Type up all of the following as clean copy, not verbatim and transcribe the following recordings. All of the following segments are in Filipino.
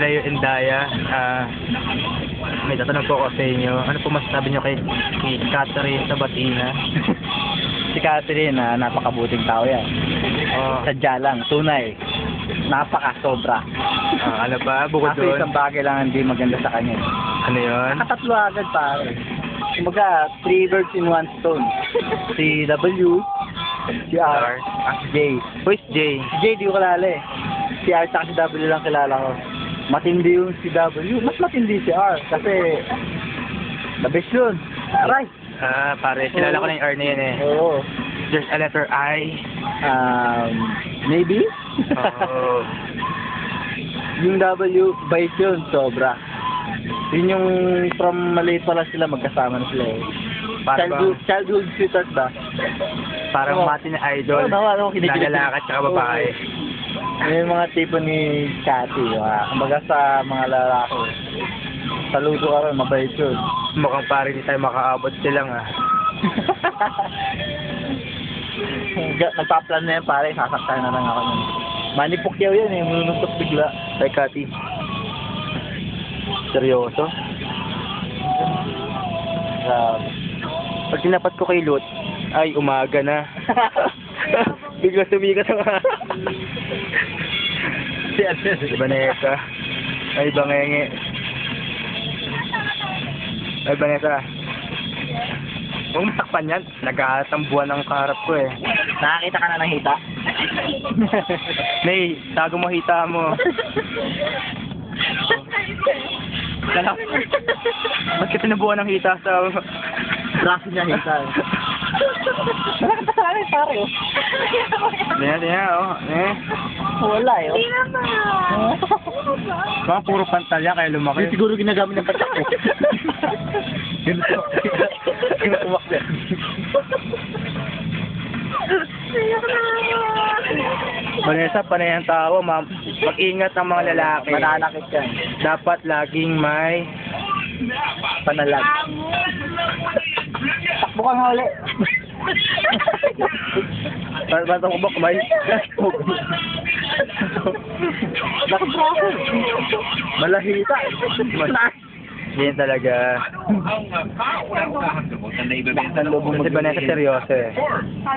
Leo Endaya. May tatanong po ako sa inyo. Ano po masasabi nyo kay Catherine Sabatina? Si Catherine, napakabuting tao yan. Oh, Sadya lang, tunay. Napaka-sobra. ano pa? Bukod Kaso doon, isang bagay lang hindi maganda sa kanya. ano yun? Nakatatlo agad pare. Kumbaga, 3 birds in 1 stone. Si W, si R, at si J. Who is Jay? Si J di ko kilala eh. Si R at si W lang kilala ko. Matindi yung si W. Mas matindi si R. Kasi, the best yun. Aray! Pare, kilala ko na yung R na yun eh. Oo. There's a letter I. Maybe? Oh. Yung W, bait yun, sobra. Yun yung from maliit pa lang sila, magkasama na sila eh. Para Childhood sweetheart ba? Parang Oo. mati na idol. Nalalakad tsaka babae. Yun yung mga tipo ni Cathy. Kumbaga sa mga lalaki. Saludo ka rin, mabait yun. Mukhang pare di tayo makaabot silang Nagpa-plan na yan pare, sasaktan na lang ako nun. Manny Pacquiao yan eh, manununtok bigla. Kay Cathy. Seryoso? Grabe. Pag tinapat ko kay Lot, ay umaga na. Bigla sumikat ang si Vanessa. Ay bangenge. Ay Vanessa. Huwag masakpan yan. Nagkatambuan ng karap ko eh. Nakakita ka na ng hita? Nay, tago mo hita mo. Kala, ba't ka tinabuan ng hita sa... Braso niya hita eh. Nakakasala yung pare oh. Tingnan, oh. Wala eh. Hindi naman. Mga puro pantalya kaya lumaki. Hindi siguro ginagamit ng patak ko. Tumakbo. Vanessa, panay ang tao, mag-ingat ang mga lalaki. Mananakit yan. Dapat laging may Panalag. Takbo ka nga ulit. Ba't ako ba kumain? Nakabraso. Malahita. Yan talaga. Si Vanessa seryoso eh.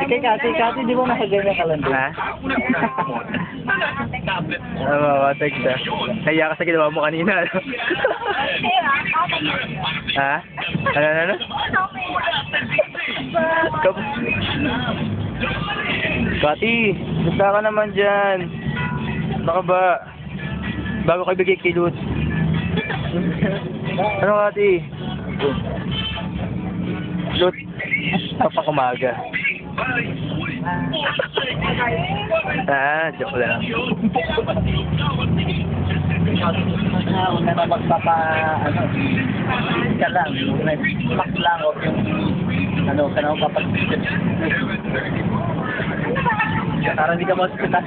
Kay Kati, di ba nakaganyan ka lang din? Ha? Watag siya. Kaya ka sa ginawa mo kanina. Ha? Ano? Kati, gusto ka naman dyan. Baka ba? Bago ka bigay kay Lut. Ano Kati? Lut, papakumaga. Joke lang. Una na magpapa, ka lang. Smack lang o yung, ka na magpapag-sit. Para hindi ka mag-sitas.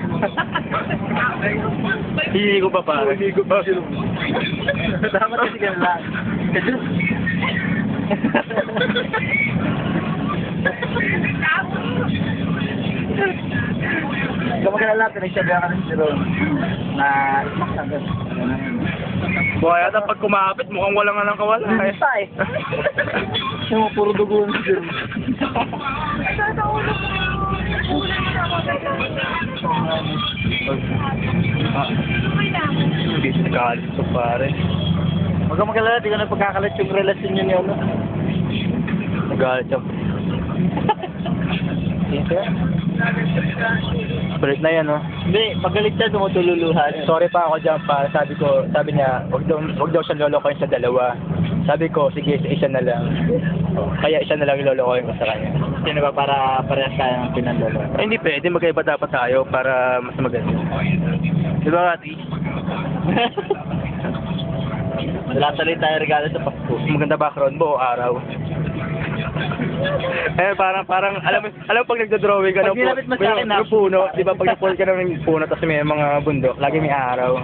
Hindi ko pa pare. Hindi ko pa. Dapat kasi ka lang. Kamag-alala, pinagsabihan ka ng Jerome na smack lang ka. Buhay ata pag kumapit, mukhang wala nga ng kawala. Basta eh. Yung puro dugo ng Jerome. Hindi nagkakalit ito pare. Huwag kang mag-alala, di ko na pagkakalat yung relasyon nyo niyo. Nagalit siya. Balik na yan, no? Hindi, pagalit siya, tumutululuhan. Sorry pa ako dyan, para sabi niya, wag daw siya lolokohin sa dalawa. Sabi ko, sige, isa na lang. Kaya isa na lang ilolokohin ko sa kanya. Sino ba para parehas kayang pinandolo? Ay, hindi pwede, magkaiba dapat tayo para mas maganda. Di ba, Kati? Wala tuloy tayo regalo sa Pasko. Maganda background mo o araw? Parang alam mo pag nagdo-drawing ka Pag nilapit mo sa akin, ng puno, di ba pag nag-pull ka ng puno tapos may mga bundok, lagi may araw.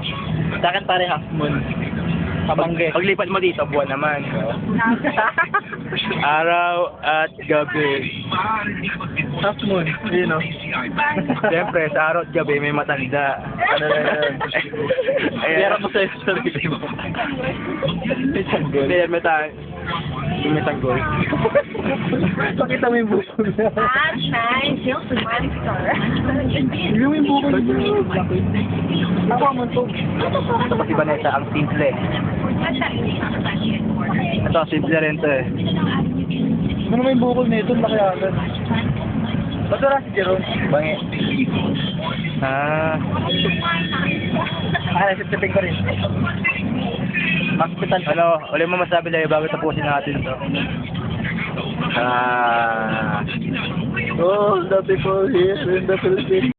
Sa akin pare half moon. Pamangge. Paglipat mo dito, buwan naman. Araw at gabi. Half moon. Yun o. Siyempre, sa araw at gabi may matanda. Ano na yun? Pera mo sa sarili mo. May sanggol. Hindi, may tayo. May sanggol. Pakita mo yung bukol niya. At 9, Hilton Monster. Hindi mo yung bukol niya. Nakuha mo to. Ito kasi Vanessa, ang simple. Ito, simple rin to eh. Ano naman yung bukol nito? Laki agad. Ba't wala si Jeron? Bangi. Ah. Nasipsipin ko rin. Hospital. Ano, ulit mo masabi lang bago tapusin natin to. Oh, the people here in the Philippines.